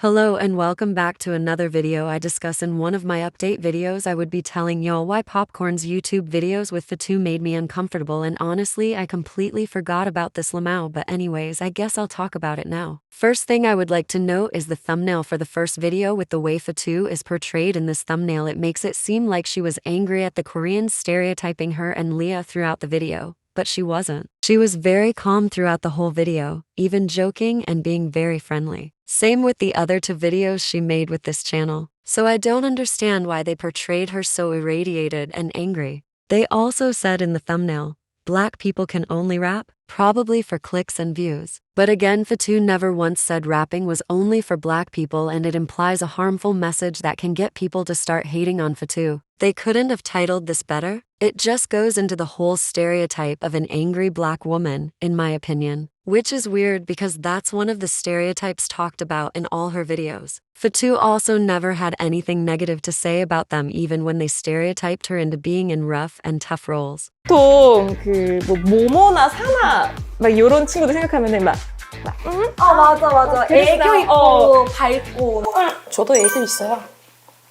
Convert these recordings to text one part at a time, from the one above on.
Hello and welcome back to another video I discuss in one of my update videos. I would be telling y'all why Popcorn's YouTube videos with Fatou made me uncomfortable, and honestly I completely forgot about this lamau, but anyways I guess I'll talk about it now. First thing I would like to note is the thumbnail for the first video. With the way Fatou is portrayed in this thumbnail, it makes it seem like she was angry at the Koreans stereotyping her and Leah throughout the video. But she wasn't. She was very calm throughout the whole video, even joking and being very friendly. Same with the other two videos she made with this channel. So I don't understand why they portrayed her so irradiated and angry. They also said in the thumbnail, "Black people can only rap," probably for clicks and views. But again, Fatou never once said rapping was only for black people, and it implies a harmful message that can get people to start hating on Fatou. They couldn't have titled this better? It just goes into the whole stereotype of an angry black woman, in my opinion. Which is weird because that's one of the stereotypes talked about in all her videos. Fatou also never had anything negative to say about them, even when they stereotyped her into being in rough and tough roles. 보통 모모나 사나 막 이런 친구들 생각하면은 맞아. 애교 있고 밝고. 저도 애교 있어요.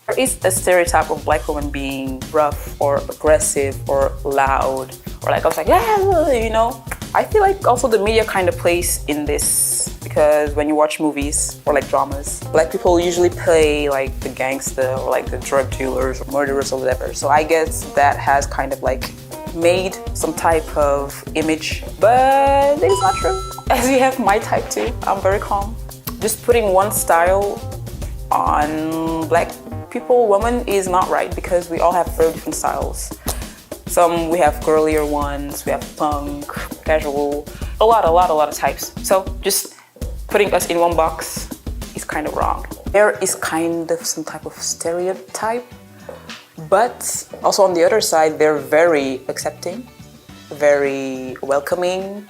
There is a stereotype of black women being rough or aggressive or loud or like I was like, yeah, you know. I feel like also the media kind of plays in this because when you watch movies or like dramas, black people usually play like the gangster or like the drug dealers or murderers or whatever. So I guess that has kind of like made some type of image, but it's not true. As you have my type too, I'm very calm. Just putting one style on black people, women is not right because we all have very different styles. We have girlier ones, we have punk, casual, a lot of types. So just putting us in one box is kind of wrong. There is kind of some type of stereotype, but also on the other side, they're very accepting, very welcoming.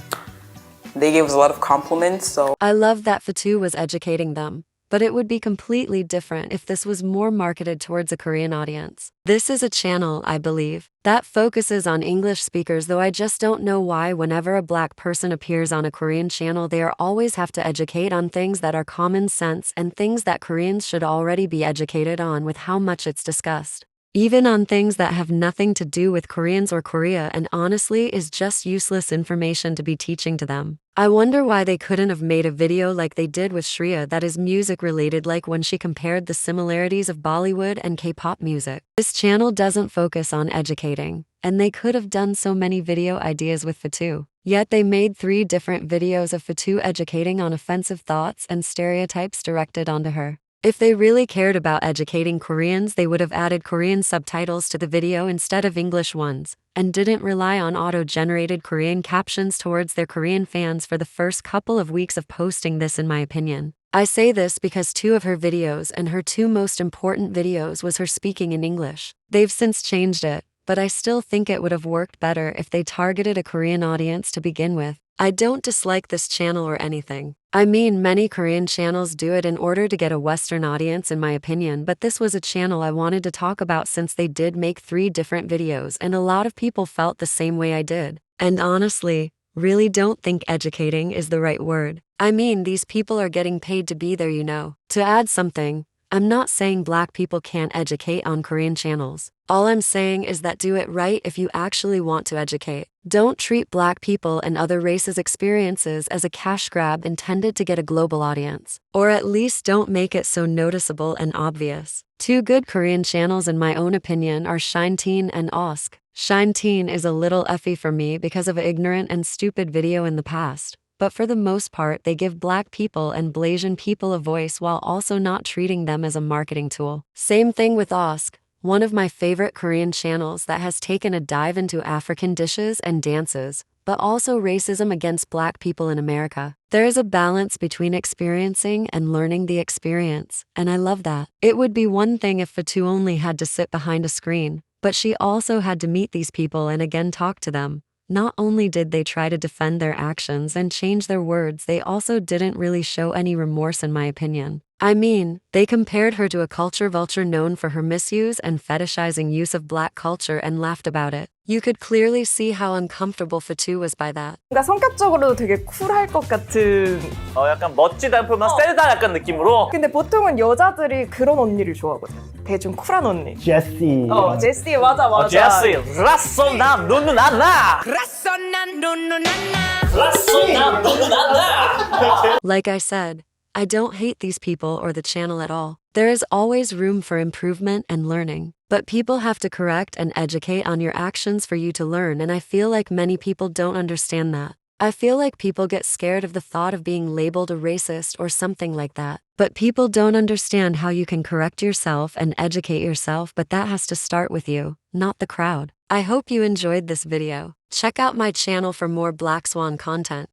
They give us a lot of compliments, so. I love that Fatou was educating them. But it would be completely different if this was more marketed towards a Korean audience. This is a channel, I believe, that focuses on English speakers, though I just don't know why whenever a black person appears on a Korean channel they always have to educate on things that are common sense and things that Koreans should already be educated on with how much it's discussed. Even on things that have nothing to do with Koreans or Korea, and honestly is just useless information to be teaching to them. I wonder why they couldn't have made a video like they did with Shreya that is music related, like when she compared the similarities of Bollywood and K-pop music. This channel doesn't focus on educating, and they could have done so many video ideas with Fatou. Yet they made 3 different videos of Fatou educating on offensive thoughts and stereotypes directed onto her. If they really cared about educating Koreans, they would have added Korean subtitles to the video instead of English ones, and didn't rely on auto-generated Korean captions towards their Korean fans for the first couple of weeks of posting this, in my opinion. I say this because 2 of her videos and her 2 most important videos was her speaking in English. They've since changed it, but I still think it would have worked better if they targeted a Korean audience to begin with. I don't dislike this channel or anything. I mean, many Korean channels do it in order to get a Western audience, in my opinion, but this was a channel I wanted to talk about since they did make 3 different videos and a lot of people felt the same way I did. And honestly, really don't think educating is the right word. I mean, these people are getting paid to be there, you know. To add something, I'm not saying black people can't educate on Korean channels. All I'm saying is that do it right if you actually want to educate. Don't treat black people and other races' experiences as a cash grab intended to get a global audience. Or at least don't make it so noticeable and obvious. 2 good Korean channels in my own opinion are Shine Teen and Osk. Shine Teen is a little effy for me because of an ignorant and stupid video in the past. But for the most part they give black people and Blasian people a voice while also not treating them as a marketing tool. Same thing with Osk, one of my favorite Korean channels that has taken a dive into African dishes and dances, but also racism against black people in America. There is a balance between experiencing and learning the experience, and I love that. It would be one thing if Fatou only had to sit behind a screen, but she also had to meet these people and again talk to them. Not only did they try to defend their actions and change their words, they also didn't really show any remorse, in my opinion. I mean, they compared her to a culture vulture known for her misuse and fetishizing use of black culture and laughed about it. You could clearly see how uncomfortable Fatou was by that. 뭔가 성격적으로도 되게 쿨할 것 같은. 약간 멋지다 표면 세다 약간 느낌으로. 근데 보통은 여자들이 그런 언니를 좋아하거든. 되게 좀 쿨한 언니. 제시. 제시 맞아. 제시, 라쏘 남 눈누 난나. Like I said, I don't hate these people or the channel at all. There is always room for improvement and learning. But people have to correct and educate on your actions for you to learn, and I feel like many people don't understand that. I feel like people get scared of the thought of being labeled a racist or something like that. But people don't understand how you can correct yourself and educate yourself, but that has to start with you, not the crowd. I hope you enjoyed this video. Check out my channel for more Blackswan content.